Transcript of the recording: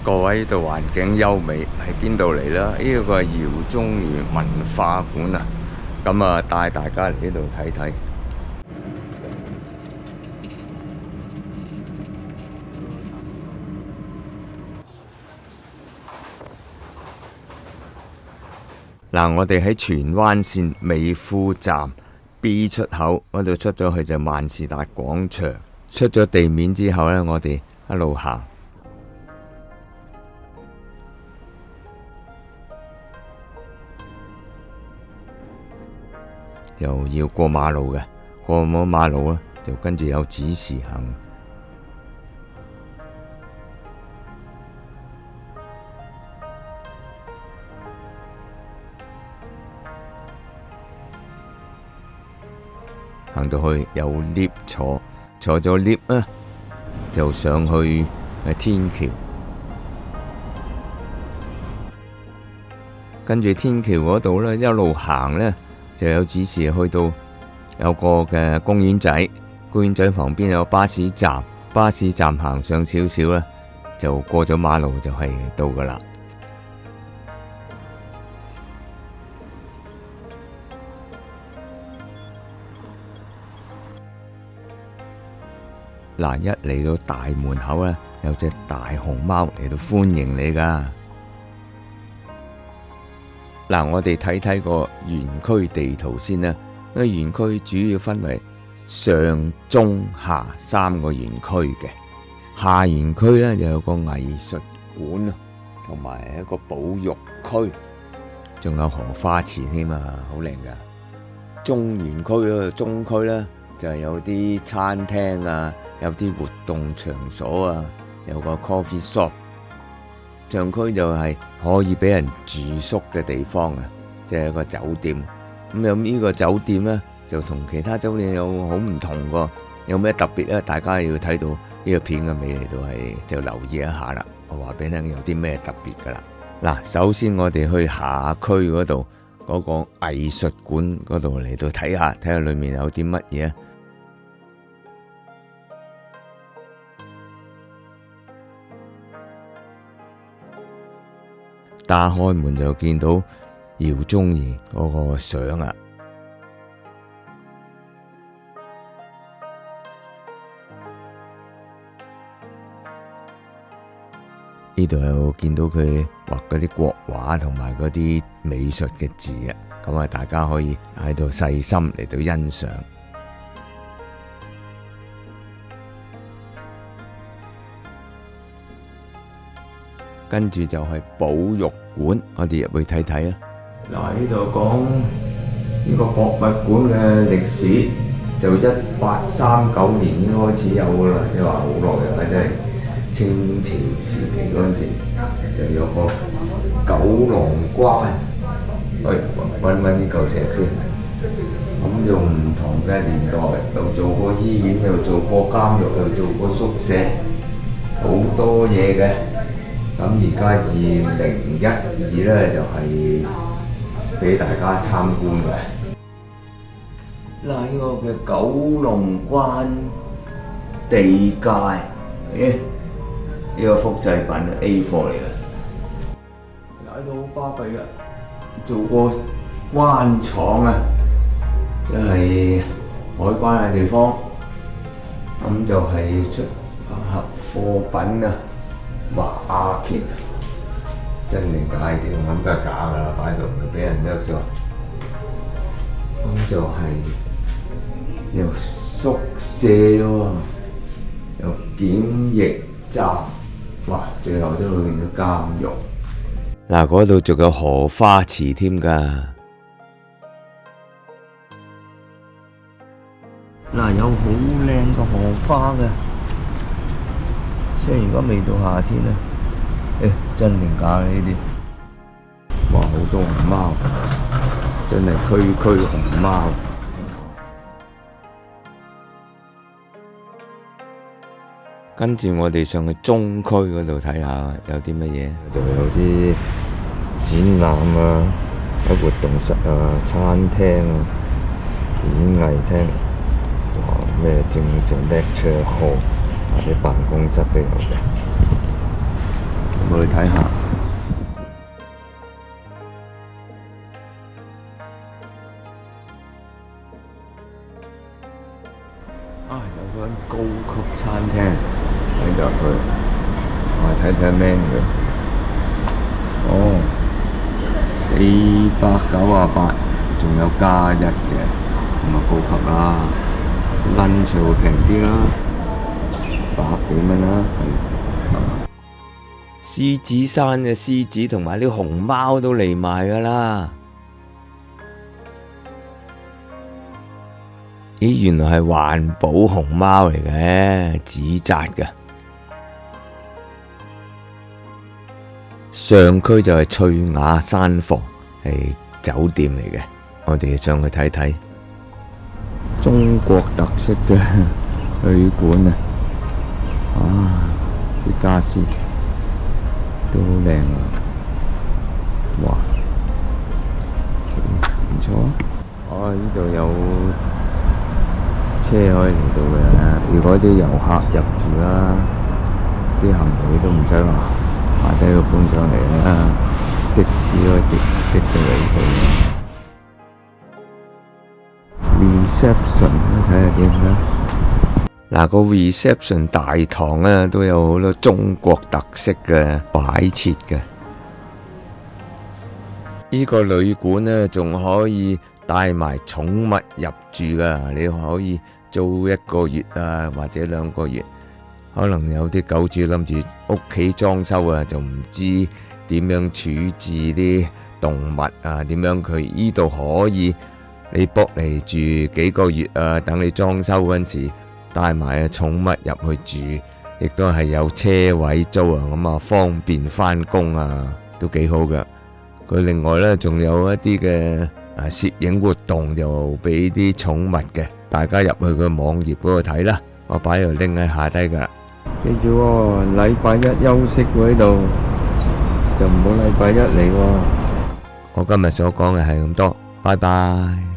各位呢度環境優美，喺邊度嚟啦？呢個係饒宗頤文化館啊，咁啊帶大家嚟呢度睇睇。嗱，我哋喺荃灣線美孚站 B 出口嗰度出咗去就萬事達廣場，出咗地面之後呢，我哋一路行，又要過馬路嘅，過咗馬路呢，就跟住有指示行。行到去有 lift 坐咗 lift 啊，就上去天橋，跟住天橋嗰度呢，一路行呢，就有指示去到有個嘅公園仔，公園仔旁邊有巴士站，巴士站行上少少呢，就過咗馬路就係到噶啦。嗱，一嚟到大門口咧，有隻大熊貓嚟到歡迎你噶。嗱，我哋睇睇個園區地圖先啦。個園區主要分為上、中、下三個園區嘅。下園區咧就有個藝術館啊，同埋一個保育區，仲有荷花池添啊，好靚噶。中園區啊，中區咧就係有啲餐廳啊，有啲活動場所啊，有個 coffee shop。上區就係可以俾人住宿嘅地方啊，即係一個酒店。咁有呢個酒店呢，就同其他酒店有好唔同喎。有咩特別呢？大家要睇到呢個片嘅尾嚟到係就留意一下啦。我話俾你聽有啲咩特別噶啦。嗱，首先我哋去下區嗰度嗰個藝術館嗰度嚟到睇下裏面有啲乜嘢。打開門就見到饒宗頤嗰個相啊！呢度有見到佢畫嗰啲國畫同埋嗰啲美術嘅字啊！咁啊，大家可以喺度細心嚟到欣賞。跟住就係保育館，我哋入去睇睇啊！嗱，呢度講呢個博物館嘅歷史，就1839年已經開始有噶啦，即係話好耐嘅，即係清朝時期嗰陣時就有個九龍關，喂，揾呢嚿石先。咁用唔同嘅年代，又做過醫院，又做過監獄，又做過宿舍，好多嘢嘅。咁而家2012呢，就係俾大家參觀嘅。嗱，呢個嘅九龍關地界，呢個複製品 A4 嚟嘅，睇到好巴閉嘅，做過關廠啊，即係海關嘅地方，咁就係出貨品啊。哇！鴉片真定假啲？我諗都係假噶啦，擺喺度咪俾人掠咗。咁就係有宿舍喎，有檢疫站，哇！最後都去咗監獄。嗱，嗰度仲有荷花池添㗎。嗱，有好靚嘅荷花嘅。雖然而家未到夏天咧，真定假呢啲？哇，好多熊貓，真係區區熊貓。跟住我哋上去中區嗰度睇下有啲乜嘢，度有啲展覽啊，有活動室啊、餐廳啊、演藝廳，哇，咩正常 lecture hall。或者辦公室都有嘅，咁去睇下。有間高級餐廳喺入去，我睇睇 menu。哦，498，仲有加一嘅，咁啊高級啦。lunch 會平啲啦，100幾蚊啦。獅子山嘅獅子同埋啲熊貓都嚟埋噶啦。咦，原來係環保熊貓嚟嘅，紙紮嘅。上區就係翠雅山房，係酒店嚟嘅，我哋上去睇睇。中國特色嘅旅館啊，啲家私都好靚啊！哇，唔錯啊！呢度有車可以嚟到嘅，如果啲遊客入住啦，啲行李都唔使話下低度搬上嚟啦，的士可以的到嚟到。reception 睇下點啦。嗱，個 reception 大堂啊，都有好多中國特色嘅擺設嘅。呢個旅館呢，仲可以帶埋寵物入住噶，你可以租1個月啊，或者2個月。可能有啲狗主諗住屋企裝修啊，就唔知點樣處置啲動物啊，點樣佢呢度可以你book嚟住幾個月啊，等你裝修嗰陣時帶埋寵物入去住，亦都係有車位租啊，咁啊方便返工啊，都幾好噶。佢另外呢，仲有一啲嘅攝影活動，就俾啲寵物嘅，大家入去個網頁嗰度睇啦，我擺條 link 喺下低噶。記住喎，禮拜一休息喎呢度，就唔好禮拜一嚟喎。我今日所講嘅係咁多，拜拜。